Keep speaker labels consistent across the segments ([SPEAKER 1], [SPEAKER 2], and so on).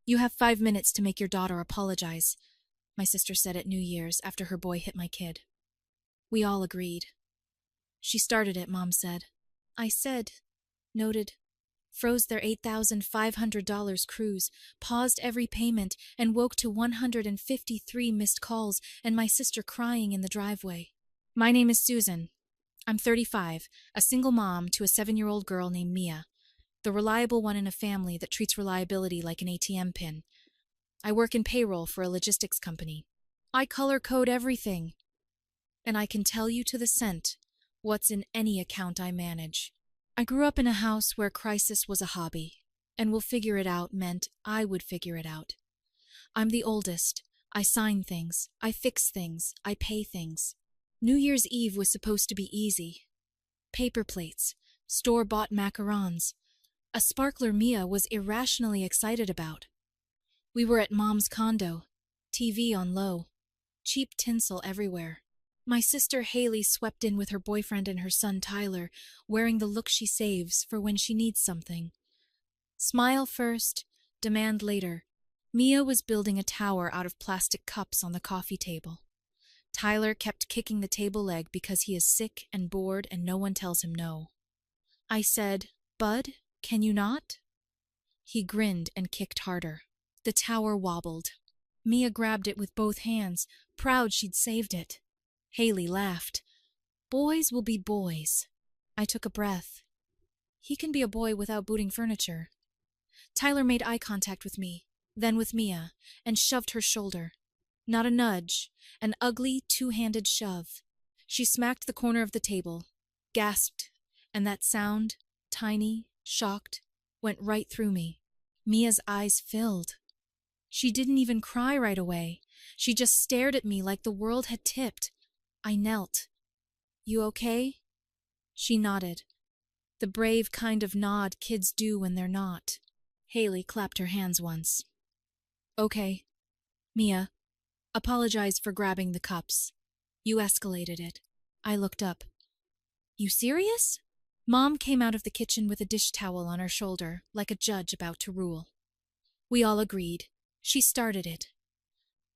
[SPEAKER 1] You have 5 minutes to make your daughter apologize, my sister said at New Year's after her boy hit my kid. We all agreed. She started it, Mom said. I said, noted, froze their $8,500 cruise, paused every payment, and woke to 153 missed calls and my sister crying in the driveway. My name is Susan. I'm 35, a single mom to a 7-year-old girl named Mia, the reliable one in a family that treats reliability like an ATM pin. I work in payroll for a logistics company. I color code everything. And I can tell you to the cent what's in any account I manage. I grew up in a house where crisis was a hobby, and we'll figure it out meant I would figure it out. I'm the oldest. I sign things. I fix things. I pay things. New Year's Eve was supposed to be easy. Paper plates, store-bought macarons, a sparkler Mia was irrationally excited about. We were at Mom's condo, TV on low, cheap tinsel everywhere. My sister Haley swept in with her boyfriend and her son Tyler, wearing the look she saves for when she needs something. Smile first, demand later. Mia was building a tower out of plastic cups on the coffee table. Tyler kept kicking the table leg because he is sick and bored and no one tells him no. I said, Bud, can you not? He grinned and kicked harder. The tower wobbled. Mia grabbed it with both hands, proud she'd saved it. Haley laughed. Boys will be boys. I took a breath. He can be a boy without booting furniture. Tyler made eye contact with me, then with Mia, and shoved her shoulder. Not a nudge, an ugly two-handed shove. She smacked the corner of the table, gasped, and that sound, tiny, shocked, went right through me. Mia's eyes filled. She didn't even cry right away. She just stared at me like the world had tipped. I knelt. You okay? She nodded. The brave kind of nod kids do when they're not. Haley clapped her hands once. Okay. Mia, apologize for grabbing the cups. You escalated it. I looked up. You serious? Mom came out of the kitchen with a dish towel on her shoulder, like a judge about to rule. We all agreed. She started it.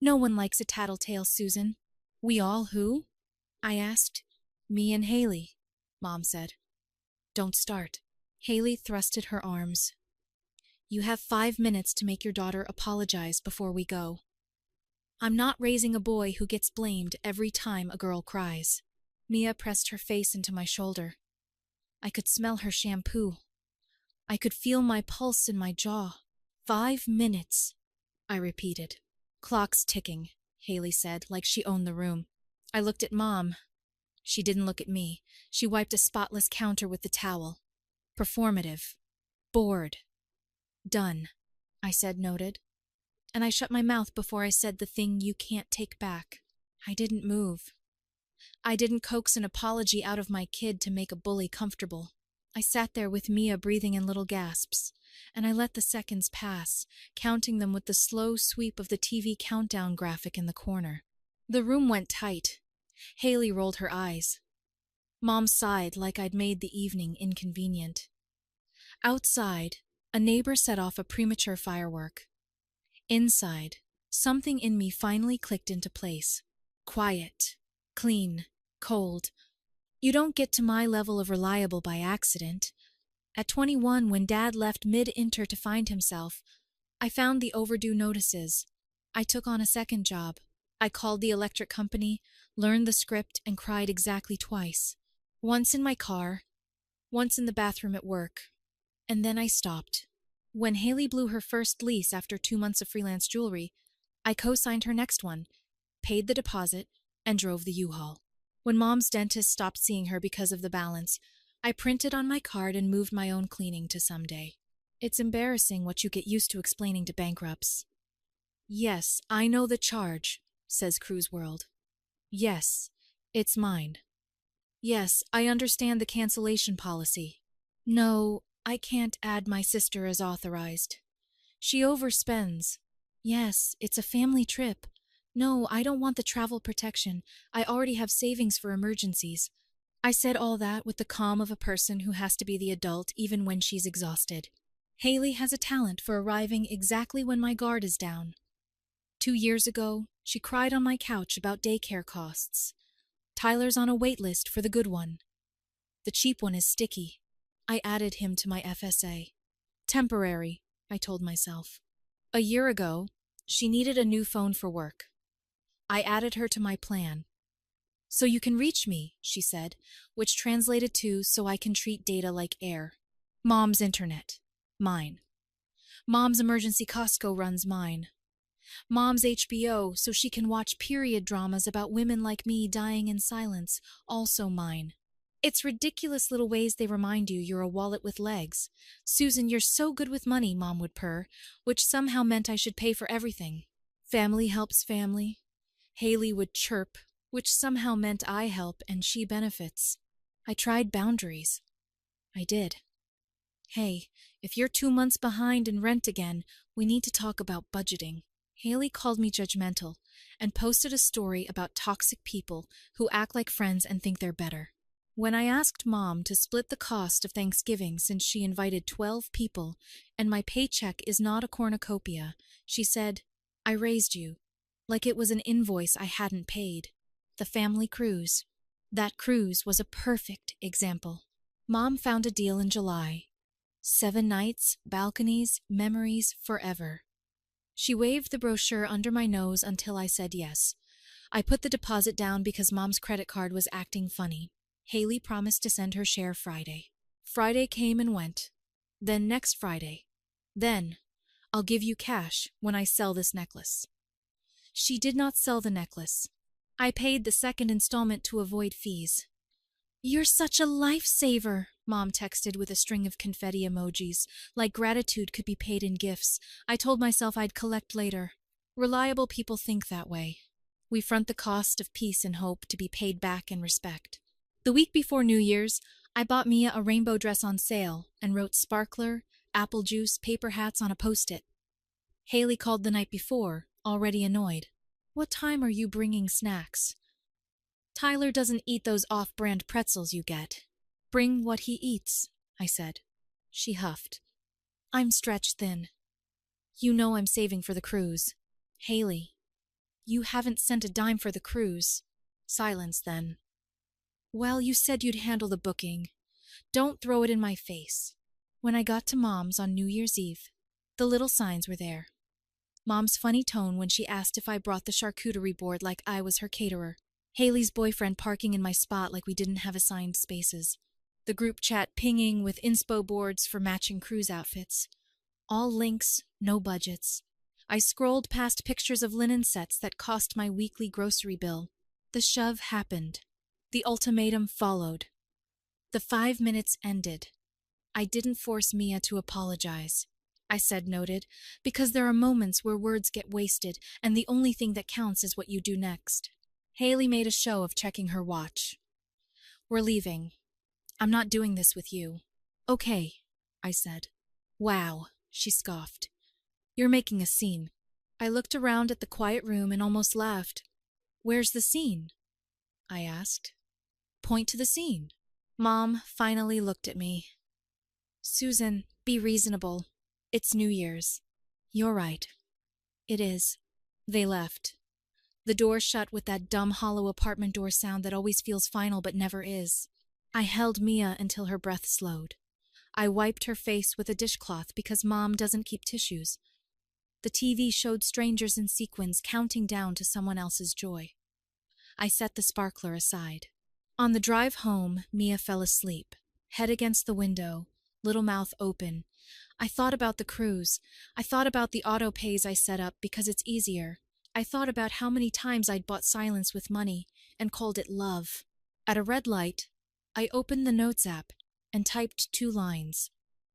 [SPEAKER 1] No one likes a tattletale, Susan. We all who? I asked. Me and Haley, Mom said. Don't start. Haley thrusted her arms. You have 5 minutes to make your daughter apologize before we go. I'm not raising a boy who gets blamed every time a girl cries. Mia pressed her face into my shoulder. I could smell her shampoo. I could feel my pulse in my jaw. 5 minutes, I repeated. Clock's ticking, Haley said, like she owned the room. I looked at Mom. She didn't look at me. She wiped a spotless counter with the towel. Performative. Bored. Done, I said, noted. And I shut my mouth before I said the thing you can't take back. I didn't move. I didn't coax an apology out of my kid to make a bully comfortable. I sat there with Mia breathing in little gasps, and I let the seconds pass, counting them with the slow sweep of the TV countdown graphic in the corner. The room went tight. Haley rolled her eyes. Mom sighed like I'd made the evening inconvenient. Outside, a neighbor set off a premature firework. Inside, something in me finally clicked into place. Quiet, clean, cold. You don't get to my level of reliable by accident. At 21, when Dad left mid-inter to find himself, I found the overdue notices. I took on a second job. I called the electric company, learned the script, and cried exactly twice. Once in my car, once in the bathroom at work. And then I stopped. When Haley blew her first lease after 2 months of freelance jewelry, I co-signed her next one, paid the deposit, and drove the U-Haul. When Mom's dentist stopped seeing her because of the balance, I printed on my card and moved my own cleaning to someday. It's embarrassing what you get used to explaining to bankrupts. Yes, I know the charge, says Cruise World. Yes, it's mine. Yes, I understand the cancellation policy. No, I can't add my sister as authorized. She overspends. Yes, it's a family trip. No, I don't want the travel protection. I already have savings for emergencies. I said all that with the calm of a person who has to be the adult even when she's exhausted. Haley has a talent for arriving exactly when my guard is down. 2 years ago, she cried on my couch about daycare costs. Tyler's on a wait list for the good one. The cheap one is sticky. I added him to my FSA. Temporary, I told myself. A year ago, she needed a new phone for work. I added her to my plan. So you can reach me, she said, which translated to so I can treat data like air. Mom's internet. Mine. Mom's emergency Costco runs mine. Mom's HBO so she can watch period dramas about women like me dying in silence, also mine. It's ridiculous little ways they remind you you're a wallet with legs. Susan, you're so good with money, Mom would purr, which somehow meant I should pay for everything. Family helps family. Haley would chirp, which somehow meant I help and she benefits. I tried boundaries. I did. Hey, if you're 2 months behind in rent again, we need to talk about budgeting. Haley called me judgmental and posted a story about toxic people who act like friends and think they're better. When I asked Mom to split the cost of Thanksgiving since she invited 12 people and my paycheck is not a cornucopia, she said, I raised you, like it was an invoice I hadn't paid. The family cruise. That cruise was a perfect example. Mom found a deal in July. 7 nights, balconies, memories forever. She waved the brochure under my nose until I said yes. I put the deposit down because Mom's credit card was acting funny. Haley promised to send her share Friday. Friday came and went. Then next Friday. Then, I'll give you cash when I sell this necklace. She did not sell the necklace. I paid the second installment to avoid fees. You're such a lifesaver, Mom texted with a string of confetti emojis, like gratitude could be paid in gifts. I told myself I'd collect later. Reliable people think that way. We front the cost of peace and hope to be paid back in respect. The week before New Year's, I bought Mia a rainbow dress on sale and wrote sparkler, apple juice, paper hats on a post-it. Haley called the night before, already annoyed. What time are you bringing snacks? Tyler doesn't eat those off-brand pretzels you get. Bring what he eats, I said. She huffed. I'm stretched thin. You know I'm saving for the cruise. Haley, you haven't sent a dime for the cruise. Silence then. Well, you said you'd handle the booking. Don't throw it in my face. When I got to Mom's on New Year's Eve, the little signs were there. Mom's funny tone when she asked if I brought the charcuterie board like I was her caterer. Haley's boyfriend parking in my spot like we didn't have assigned spaces. The group chat pinging with inspo boards for matching cruise outfits. All links, no budgets. I scrolled past pictures of linen sets that cost my weekly grocery bill. The shove happened. The ultimatum followed. The 5 minutes ended. I didn't force Mia to apologize. I said noted, because there are moments where words get wasted and the only thing that counts is what you do next. Haley made a show of checking her watch. We're leaving. I'm not doing this with you. Okay, I said. Wow, she scoffed. You're making a scene. I looked around at the quiet room and almost laughed. Where's the scene? I asked. Point to the scene. Mom finally looked at me. Susan, be reasonable. It's New Year's. You're right. It is. They left. The door shut with that dumb hollow apartment door sound that always feels final but never is. I held Mia until her breath slowed. I wiped her face with a dishcloth because Mom doesn't keep tissues. The TV showed strangers in sequins counting down to someone else's joy. I set the sparkler aside. On the drive home, Mia fell asleep, head against the window, little mouth open. I thought about the cruise. I thought about the auto pays I set up because it's easier. I thought about how many times I'd bought silence with money and called it love. At a red light, I opened the Notes app and typed 2 lines.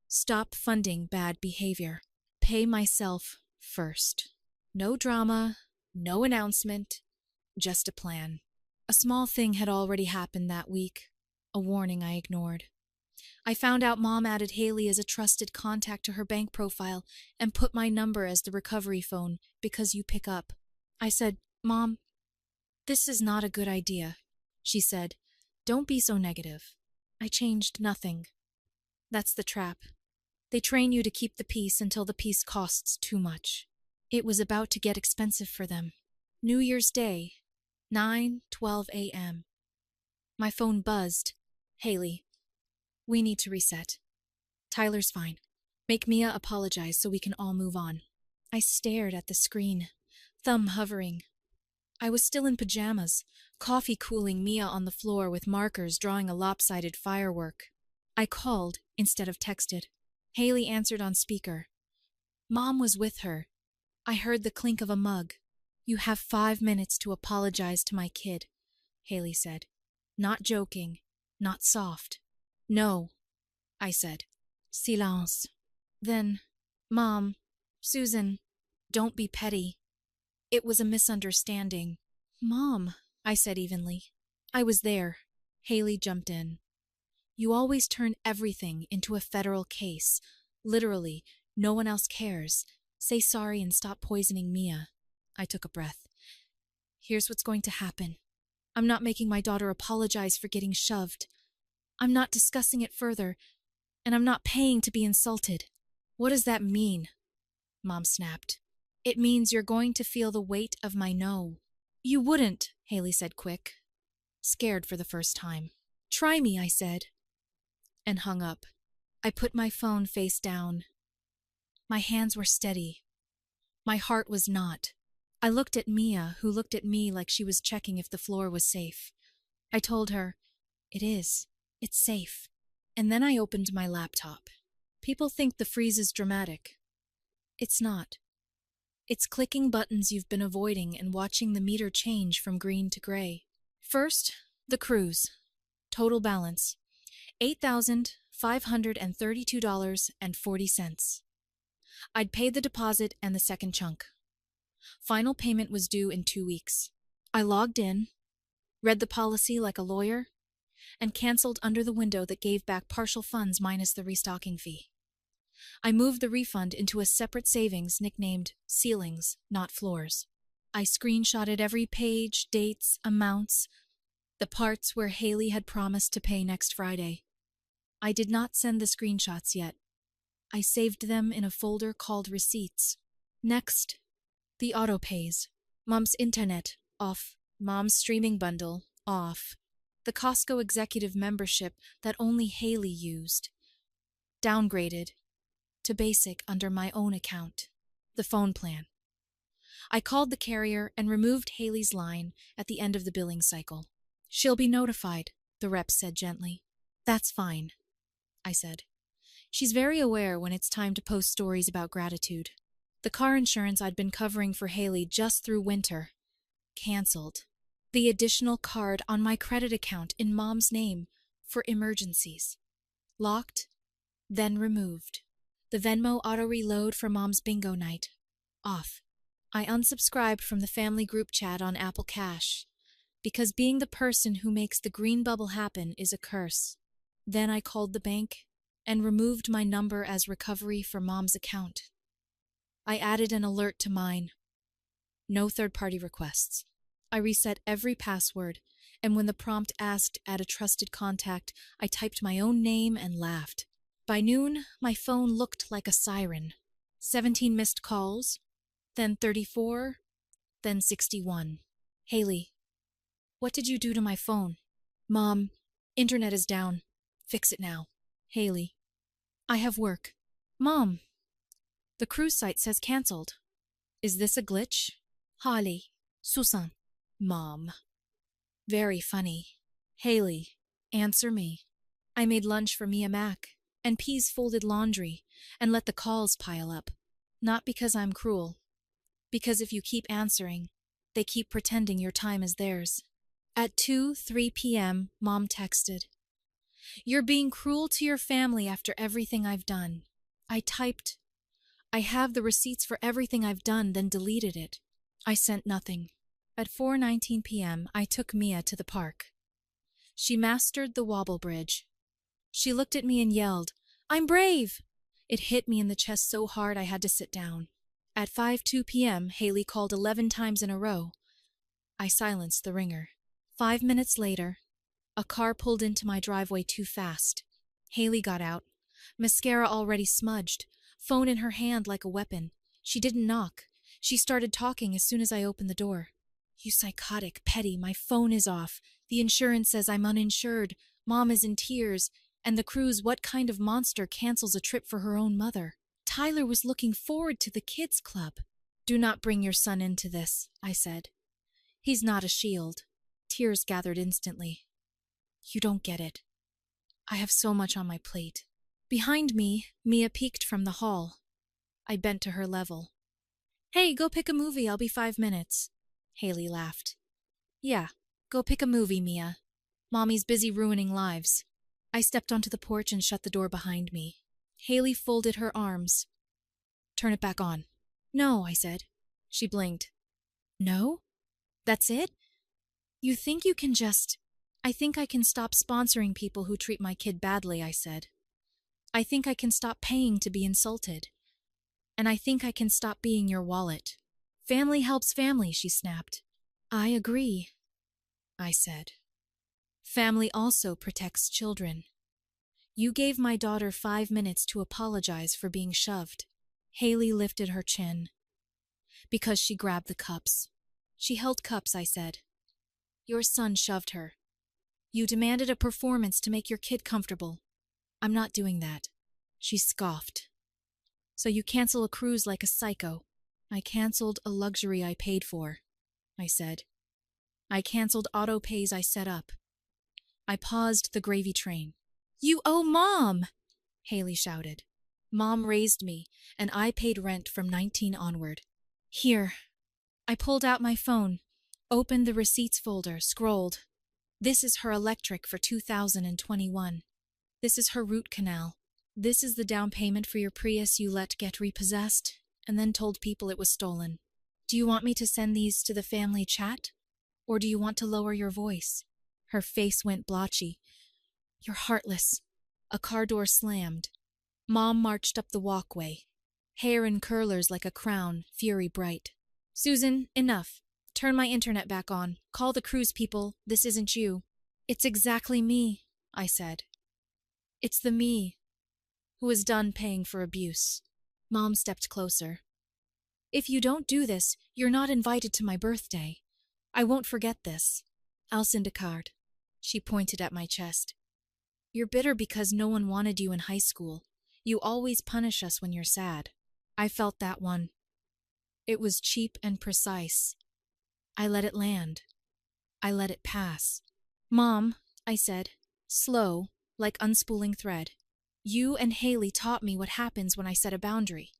[SPEAKER 1] Stop funding bad behavior. Pay myself first. No drama, no announcement, just a plan. A small thing had already happened that week, a warning I ignored. I found out Mom added Haley as a trusted contact to her bank profile and put my number as the recovery phone because you pick up. I said, Mom, this is not a good idea. She said, don't be so negative. I changed nothing. That's the trap. They train you to keep the peace until the peace costs too much. It was about to get expensive for them. New Year's Day, 9:12 a.m. My phone buzzed. Haley, we need to reset. Tyler's fine. Make Mia apologize so we can all move on. I stared at the screen, thumb hovering. I was still in pajamas, coffee cooling Mia on the floor with markers drawing a lopsided firework. I called instead of texted. Haley answered on speaker. Mom was with her. I heard the clink of a mug. You have 5 minutes to apologize to my kid, Haley said. Not joking, not soft. No, I said. Silence. Then, Mom, Susan, don't be petty. It was a misunderstanding. Mom, I said evenly. I was there. Haley jumped in. You always turn everything into a federal case. Literally, no one else cares. Say sorry and stop poisoning Mia. I took a breath. Here's what's going to happen. I'm not making my daughter apologize for getting shoved. I'm not discussing it further, and I'm not paying to be insulted. What does that mean? Mom snapped. It means you're going to feel the weight of my no. You wouldn't, Haley said quick, scared for the first time. Try me, I said, and hung up. I put my phone face down. My hands were steady. My heart was not. I looked at Mia, who looked at me like she was checking if the floor was safe. I told her, it is. It's safe. And then I opened my laptop. People think the freeze is dramatic. It's not. It's clicking buttons you've been avoiding and watching the meter change from green to gray. First, the cruise. Total balance, $8,532.40. I'd paid the deposit and the second chunk. Final payment was due in 2 weeks. I logged in, read the policy like a lawyer, and canceled under the window that gave back partial funds minus the restocking fee. I moved the refund into a separate savings nicknamed ceilings, not floors. I screenshotted every page, dates, amounts, the parts where Haley had promised to pay next Friday. I did not send the screenshots yet. I saved them in a folder called Receipts. Next, the auto pays. Mom's internet, off. Mom's streaming bundle, off. The Costco executive membership that only Haley used. Downgraded to basic under my own account. The phone plan. I called the carrier and removed Haley's line at the end of the billing cycle. She'll be notified, the rep said gently. That's fine, I said. She's very aware when it's time to post stories about gratitude. The car insurance I'd been covering for Haley just through winter. Canceled. The additional card on my credit account in Mom's name for emergencies. Locked, then removed. The Venmo auto-reload for Mom's bingo night. Off. I unsubscribed from the family group chat on Apple Cash, because being the person who makes the green bubble happen is a curse. Then I called the bank and removed my number as recovery for Mom's account. I added an alert to mine. No third-party requests. I reset every password, and when the prompt asked add a trusted contact, I typed my own name and laughed. By noon, my phone looked like a siren. 17 missed calls, then 34, then 61. Haley, what did you do to my phone? Mom, internet is down. Fix it now. Haley, I have work. Mom, the cruise site says canceled. Is this a glitch? Holly, Susan. Mom. Very funny. Haley, answer me. I made lunch for Mia Mac, and Peas folded laundry, and let the calls pile up. Not because I'm cruel. Because if you keep answering, they keep pretending your time is theirs. At 2:03 p.m., Mom texted, "You're being cruel to your family after everything I've done." I typed, "I have the receipts for everything I've done," then deleted it. I sent nothing. At 4:19 p.m., I took Mia to the park. She mastered the wobble bridge. She looked at me and yelled, "I'm brave!" It hit me in the chest so hard I had to sit down. At 5:02 p.m., Haley called 11 times in a row. I silenced the ringer. 5 minutes later, a car pulled into my driveway too fast. Haley got out. Mascara already smudged, phone in her hand like a weapon. She didn't knock. She started talking as soon as I opened the door. You psychotic, petty, my phone is off. The insurance says I'm uninsured. Mom is in tears. And the cruise, what kind of monster cancels a trip for her own mother? Tyler was looking forward to the kids' club. Do not bring your son into this, I said. He's not a shield. Tears gathered instantly. You don't get it. I have so much on my plate. Behind me, Mia peeked from the hall. I bent to her level. Hey, go pick a movie, I'll be 5 minutes. Haley laughed. Yeah, go pick a movie, Mia. Mommy's busy ruining lives. I stepped onto the porch and shut the door behind me. Haley folded her arms. Turn it back on. No, I said. She blinked. No? That's it? You think you can just... I think I can stop sponsoring people who treat my kid badly, I said. I think I can stop paying to be insulted. And I think I can stop being your wallet. Family helps family, she snapped. I agree, I said. Family also protects children. You gave my daughter 5 minutes to apologize for being shoved. Haley lifted her chin. Because she grabbed the cups. She held cups, I said. Your son shoved her. You demanded a performance to make your kid comfortable. I'm not doing that. She scoffed. So you cancel a cruise like a psycho. I canceled a luxury I paid for, I said. I canceled auto pays I set up. I paused the gravy train. You owe Mom! Haley shouted. Mom raised me, and I paid rent from 19 onward. Here. I pulled out my phone, opened the receipts folder, scrolled. This is her electric for 2021. This is her root canal. This is the down payment for your Prius you let get repossessed, and then told people it was stolen. Do you want me to send these to the family chat? Or do you want to lower your voice? Her face went blotchy. You're heartless. A car door slammed. Mom marched up the walkway. Hair in curlers like a crown, fury bright. Susan, enough. Turn my internet back on. Call the cruise people. This isn't you. It's exactly me, I said. It's the me who is done paying for abuse. Mom stepped closer. If you don't do this, you're not invited to my birthday. I won't forget this. I'll send a card. She pointed at my chest. You're bitter because no one wanted you in high school. You always punish us when you're sad. I felt that one. It was cheap and precise. I let it land. I let it pass. Mom, I said, slow, like unspooling thread. You and Haley taught me what happens when I set a boundary.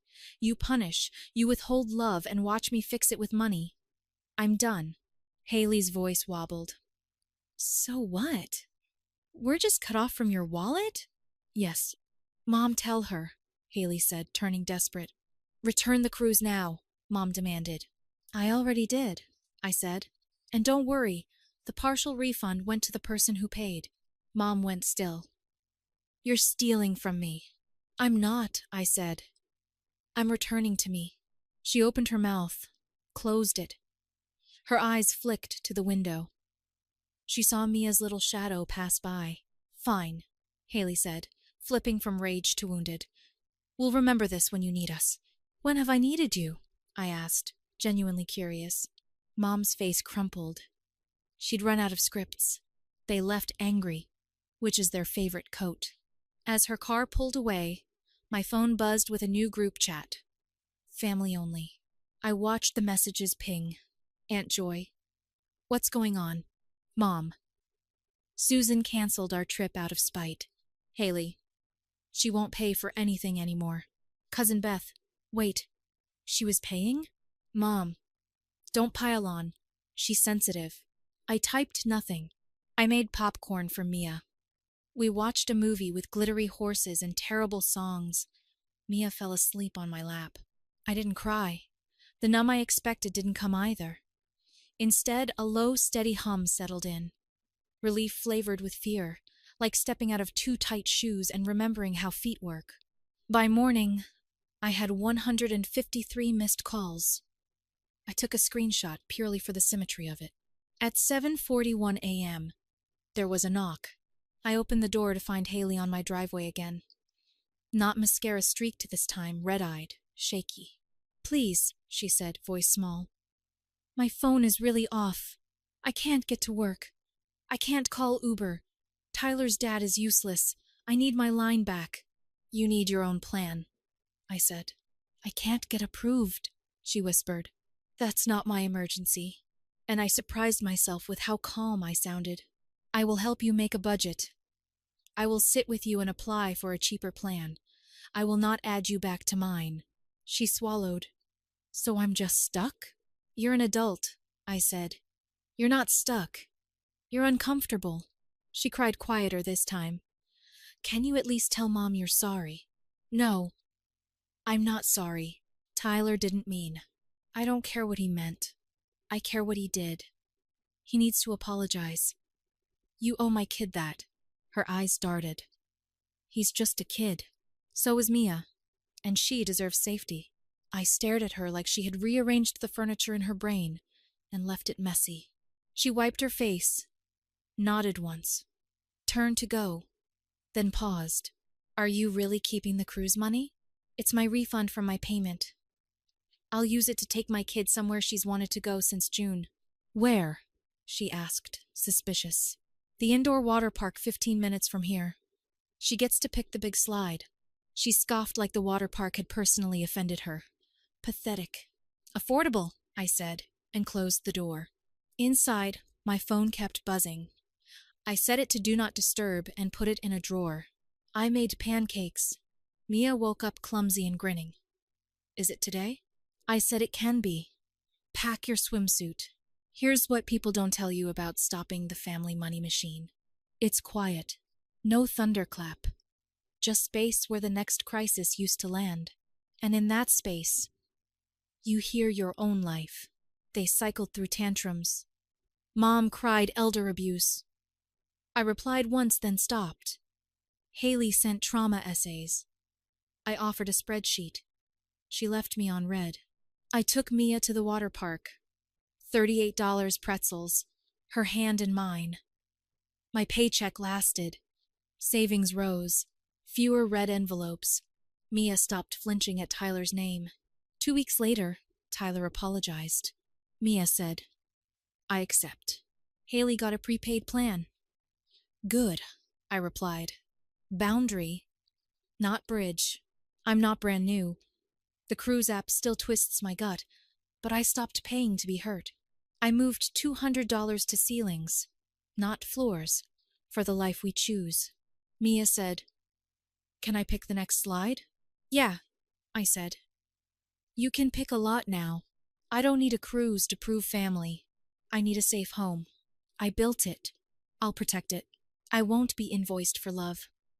[SPEAKER 1] You punish, you withhold love, and watch me fix it with money. I'm done. Haley's voice wobbled. So what? We're just cut off from your wallet? Yes. Mom, tell her, Haley said, turning desperate. Return the cruise now, Mom demanded. I already did, I said. And don't worry, the partial refund went to the person who paid. Mom went still. You're stealing from me. I'm not, I said. I'm returning to me. She opened her mouth, closed it. Her eyes flicked to the window. She saw Mia's little shadow pass by. Fine, Haley said, flipping from rage to wounded. We'll remember this when you need us. When have I needed you? I asked, genuinely curious. Mom's face crumpled. She'd run out of scripts. They left angry, which is their favorite coat. As her car pulled away, my phone buzzed with a new group chat. Family only. I watched the messages ping. Aunt Joy. What's going on? Mom. Susan canceled our trip out of spite. Haley. She won't pay for anything anymore. Cousin Beth. Wait. She was paying? Mom. Don't pile on. She's sensitive. I typed nothing. I made popcorn for Mia. We watched a movie with glittery horses and terrible songs. Mia fell asleep on my lap. I didn't cry. The numb I expected didn't come either. Instead, a low, steady hum settled in. Relief flavored with fear, like stepping out of too tight shoes and remembering how feet work. By morning, I had 153 missed calls. I took a screenshot purely for the symmetry of it. At 7:41 a.m., there was a knock. I opened the door to find Haley on my driveway again. Not mascara streaked this time, red-eyed, shaky. Please, she said, voice small. My phone is really off. I can't get to work. I can't call Uber. Tyler's dad is useless. I need my line back. You need your own plan, I said. I can't get approved, she whispered. That's not my emergency. And I surprised myself with how calm I sounded. I will help you make a budget. I will sit with you and apply for a cheaper plan. I will not add you back to mine. She swallowed. So I'm just stuck? You're an adult, I said. You're not stuck. You're uncomfortable. She cried quieter this time. Can you at least tell Mom you're sorry? No. I'm not sorry. Tyler didn't mean. I don't care what he meant. I care what he did. He needs to apologize. You owe my kid that. Her eyes darted. He's just a kid. So is Mia. And she deserves safety. I stared at her like she had rearranged the furniture in her brain and left it messy. She wiped her face, nodded once, turned to go, then paused. Are you really keeping the cruise money? It's my refund from my payment. I'll use it to take my kid somewhere she's wanted to go since June. Where? She asked, suspicious. The indoor water park 15 minutes from here. She gets to pick the big slide. She scoffed like the water park had personally offended her. Pathetic. Affordable, I said, and closed the door. Inside, my phone kept buzzing. I set it to do not disturb and put it in a drawer. I made pancakes. Mia woke up clumsy and grinning. Is it today? I said it can be. Pack your swimsuit. Here's what people don't tell you about stopping the family money machine. It's quiet. No thunderclap. Just space where the next crisis used to land. And in that space, you hear your own life. They cycled through tantrums. Mom cried elder abuse. I replied once, then stopped. Haley sent trauma essays. I offered a spreadsheet. She left me on red. I took Mia to the water park. $38 pretzels, her hand in mine. My paycheck lasted. Savings rose. Fewer red envelopes. Mia stopped flinching at Tyler's name. 2 weeks later, Tyler apologized. Mia said, I accept. Haley got a prepaid plan. Good, I replied. Boundary, not bridge. I'm not brand new. The cruise app still twists my gut, but I stopped paying to be hurt. I moved $200 to ceilings, not floors, for the life we choose. Mia said, Can I pick the next slide? Yeah, I said. You can pick a lot now. I don't need a cruise to prove family. I need a safe home. I built it. I'll protect it. I won't be invoiced for love.